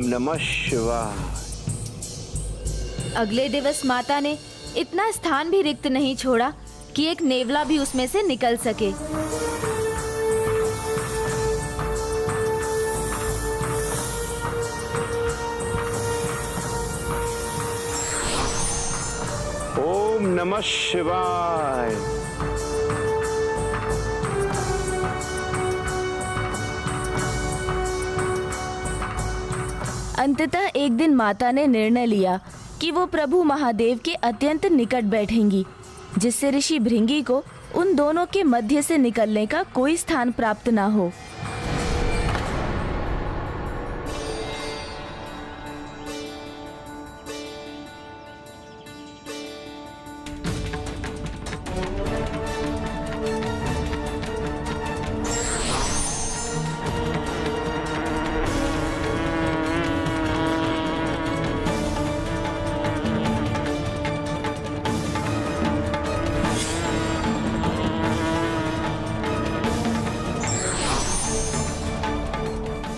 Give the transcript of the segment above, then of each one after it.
नमः शिवाय। अगले दिवस माता ने इतना स्थान भी रिक्त नहीं छोड़ा कि एक नेवला भी उसमें से निकल सके। ओम नमः शिवाय। अंततः एक दिन माता ने निर्णय लिया कि वो प्रभु महादेव के अत्यंत निकट बैठेंगी, जिससे ऋषि भृंगी को उन दोनों के मध्य से निकलने का कोई स्थान प्राप्त ना हो।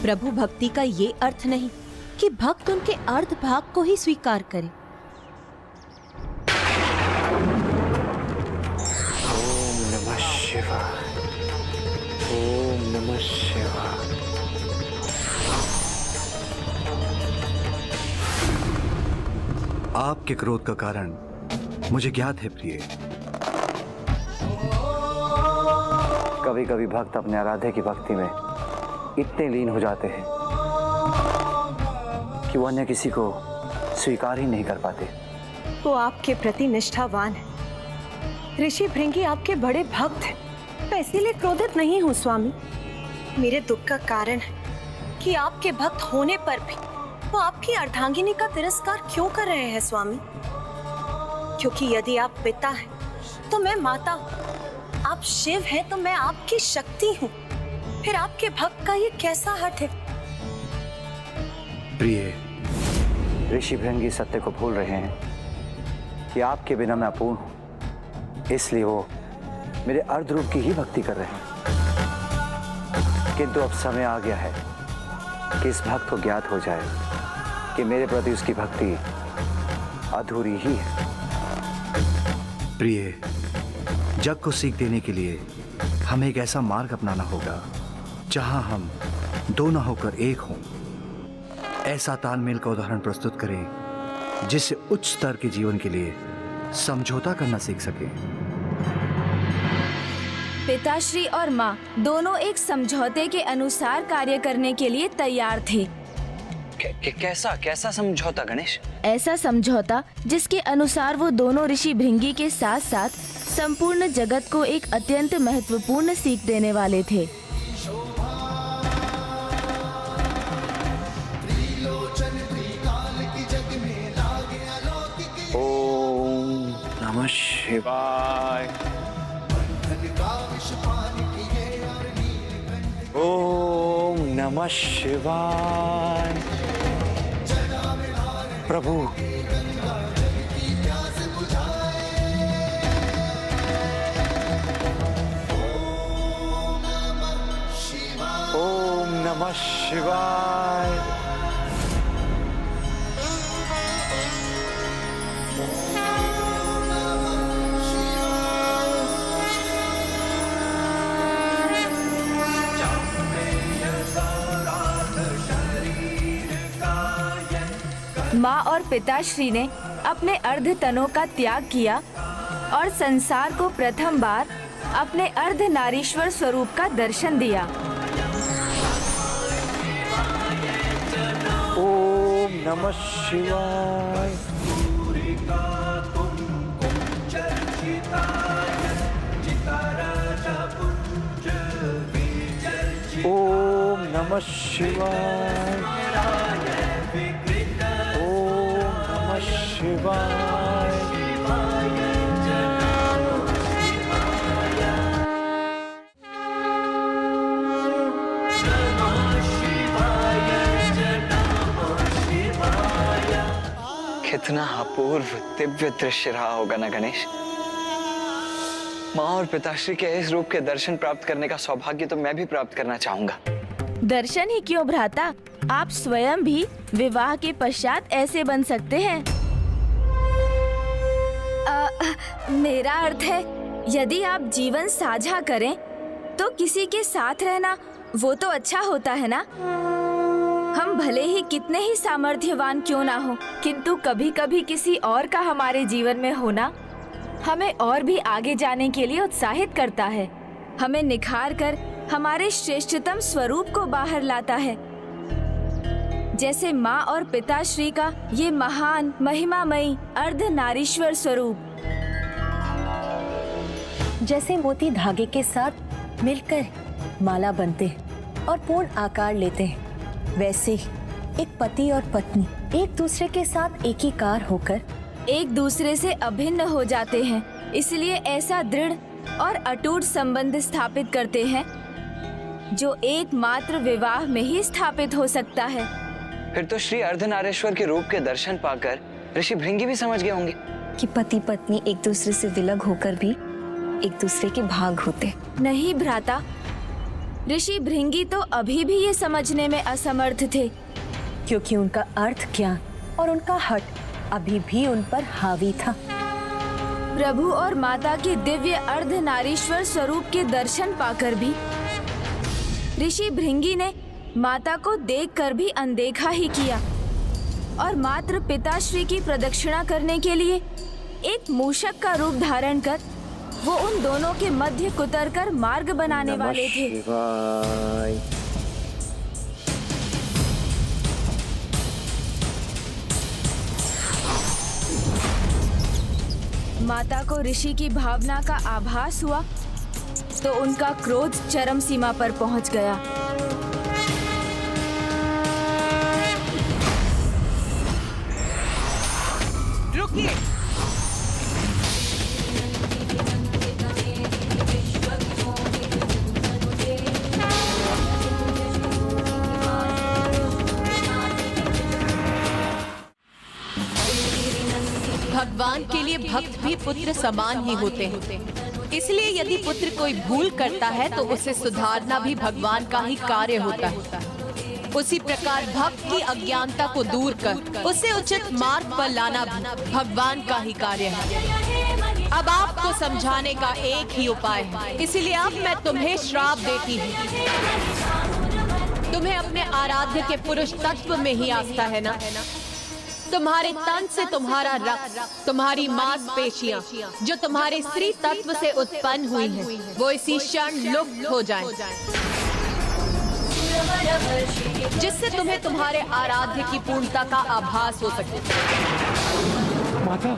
प्रभु भक्ति का ये अर्थ नहीं कि भक्त उनके अर्ध भाग को ही स्वीकार करे। ओम नमः शिवाय। ओम नमः शिवाय। आपके क्रोध का कारण मुझे ज्ञात है प्रिय। कभी कभी भक्त अपने आराध्य की भक्ति में इतने लीन हो जाते हैं कि वो अन्य किसी को स्वीकार ही नहीं कर पाते। वो आपके प्रति निष्ठावान है। ऋषि भृंगी आपके बड़े भक्त हैं। मैं इसीलिए क्रोधित नहीं हूँ स्वामी। मेरे दुख का कारण है कि आपके भक्त होने पर भी वो आपकी अर्धांगिनी का तिरस्कार क्यों कर रहे हैं स्वामी? क्योंकि यदि आप पिता हैं तो मैं माता हूँ, आप शिव हैं तो मैं आपकी शक्ति हूँ। फिर आपके भक्त का ये कैसा हट है? प्रिय, ऋषि भृंगी सत्य को भूल रहे हैं कि आपके बिना मैं अपूर्ण हूं, इसलिए वो मेरे अर्ध रूप की ही भक्ति कर रहे हैं। किंतु अब समय आ गया है कि इस भक्त को ज्ञात हो जाए कि मेरे प्रति उसकी भक्ति अधूरी ही है। प्रिय, जग को सीख देने के लिए हमें एक ऐसा मार्ग अपनाना होगा जहां हम दो न होकर एक हों। ऐसा तालमेल का उदाहरण प्रस्तुत करें जिससे उच्च स्तर के जीवन के लिए समझौता करना सीख सके। पिताश्री और माँ दोनों एक समझौते के अनुसार कार्य करने के लिए तैयार थे। कैसा समझौता गणेश? ऐसा समझौता जिसके अनुसार वो दोनों ऋषि भृंगी के साथ साथ संपूर्ण जगत को एक अत्यंत महत्वपूर्ण सीख देने वाले थे। ओम नमः शिवाय। ओम नमः शिवाय। प्रभु, ओम नमः शिवाय। माँ और पिताश्री ने अपने अर्ध तनों का त्याग किया और संसार को प्रथम बार अपने अर्ध नारीश्वर स्वरूप का दर्शन दिया। ओम नमः शिवाय। ओम नमः शिवाय। ओम नमः शिवाय। कितना अपूर्व दिव्य दृश्य रहा होगा ना गणेश। माँ और पिताश्री के इस रूप के दर्शन प्राप्त करने का सौभाग्य तो मैं भी प्राप्त करना चाहूंगा। दर्शन ही क्यों भ्राता, आप स्वयं भी विवाह के पश्चात ऐसे बन सकते हैं। मेरा अर्थ है, यदि आप जीवन साझा करें तो किसी के साथ रहना वो तो अच्छा होता है ना। हम भले ही कितने ही सामर्थ्यवान क्यों ना हो, किंतु कभी कभी किसी और का हमारे जीवन में होना हमें और भी आगे जाने के लिए उत्साहित करता है, हमें निखार कर हमारे श्रेष्ठतम स्वरूप को बाहर लाता है। जैसे माँ और पिताश्री का ये महान महिमामयी अर्धनारीश्वर स्वरूप। जैसे मोती धागे के साथ मिलकर माला बनते हैं और पूर्ण आकार लेते हैं, वैसे ही एक पति और पत्नी एक दूसरे के साथ एकीकार होकर एक दूसरे से अभिन्न हो जाते हैं। इसलिए ऐसा दृढ़ और अटूट संबंध स्थापित करते हैं जो एकमात्र विवाह में ही स्थापित हो सकता है। फिर तो श्री अर्धनारीश्वर के रूप के दर्शन पाकर ऋषि भृंगी भी समझ गए होंगे कि पति पत्नी एक दूसरे से विलग होकर भी एक दूसरे के भाग होते। नहीं भ्राता, ऋषि भृंगी तो अभी भी ये समझने में असमर्थ थे, क्योंकि उनका अर्थ ज्ञान और उनका हट अभी भी उन पर हावी था। प्रभु और माता के दिव्य अर्धनारीश्वर स्वरूप के दर्शन पाकर भी ऋषि भृंगी ने माता को देखकर भी अनदेखा ही किया और मात्र पिताश्री की प्रदक्षिणा करने के लिए एक मूषक का रूप धारण कर वो उन दोनों के मध्य कुतर कर मार्ग बनाने वाले थे। शिवाय। माता को ऋषि की भावना का आभास हुआ तो उनका क्रोध चरम सीमा पर पहुंच गया। रुकिए। भगवान के लिए भक्त भी पुत्र समान ही होते हैं, इसलिए यदि पुत्र कोई भूल करता है तो उसे सुधारना भी भगवान का ही कार्य होता है। उसी प्रकार भक्त की अज्ञानता को दूर कर उसे उचित मार्ग पर लाना भी भगवान का ही कार्य है। अब आपको समझाने का एक ही उपाय है, इसलिए अब मैं तुम्हें श्राप देती हूँ। तुम्हें अपने आराध्य के पुरुष तत्व में ही आस्था है ना? तुम्हारे तन से तुम्हारा रक्त, तुम्हारी मांसपेशियां जो तुम्हारे स्त्री तत्व से उत्पन्न हुई हैं, वो इसी क्षण लुप्त हो जाएं, जिससे तुम्हें तुम्हारे आराध्य की पूर्णता का आभास हो सके। माता,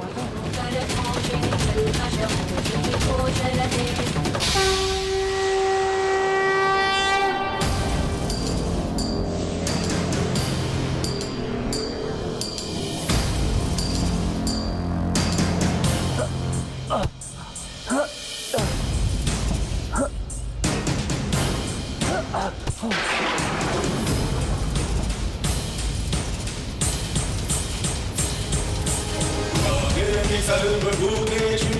सर्वभूतेषु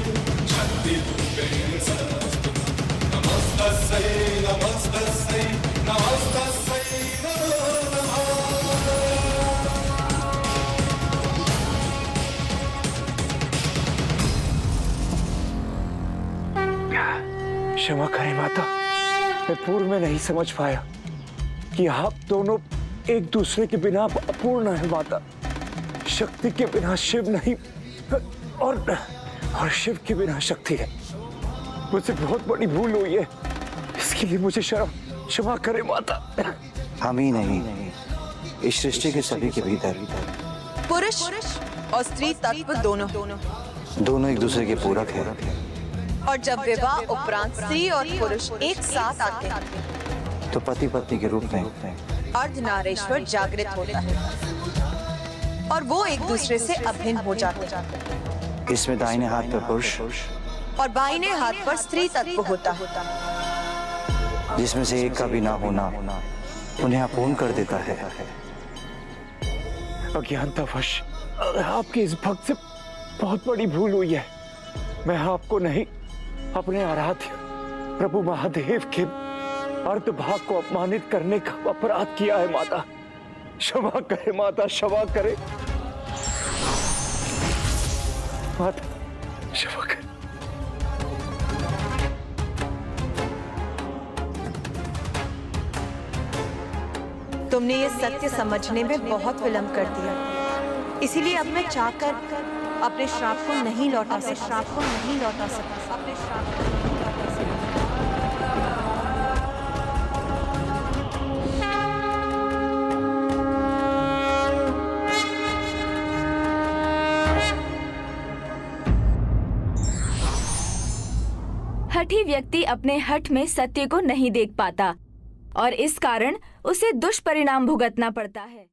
शक्तिरूपेण संस्तुतं। नमस्तस्यै नमस्तस्यै नमस्तस्यै नमो क्षमा करें माता, मैं पूर्व में नहीं समझ पाया कि आप दोनों एक दूसरे के बिना अपूर्ण है माता। शक्ति के बिना शिव नहीं और शिव के बिना शक्ति है। मुझसे बहुत बड़ी भूल हुई है, इसके लिए मुझे क्षमा करें माता। हम ही नहीं, इस सृष्टि के सभी के भीतर पुरुष और स्त्री तत्व दोनों एक दूसरे के पूरक हैं। और जब विवाह उपरांत स्त्री और पुरुष एक साथ आते हैं तो पति पत्नी के रूप में अर्धनारीश्वर जागृत होता है और वो एक दूसरे से अभिन्न हो जाते हैं। इसमें दाहिने हाथ पर पुरुष और बाईने हाथ पर स्त्री तत्व होता है, जिसमें से एक का भी ना होना उन्हें अपूर्ण कर देता है। अज्ञानतावश आपके इस भक्त से बहुत बड़ी भूल हुई है। मैं आपको नहीं, अपने आराध्य प्रभु महादेव के अर्ध भाग को अपमानित करने का अपराध किया है माता। क्षमा करे माता, क्षमा करे माता, क्षमा करे। तुमने ये सत्य समझने में बहुत विलंब कर दिया, इसीलिए अब मैं चाहकर अपने श्राप को नहीं लौटा सकता। हठी व्यक्ति अपने हठ में सत्य को नहीं देख पाता और इस कारण उसे दुष्परिणाम भुगतना पड़ता है।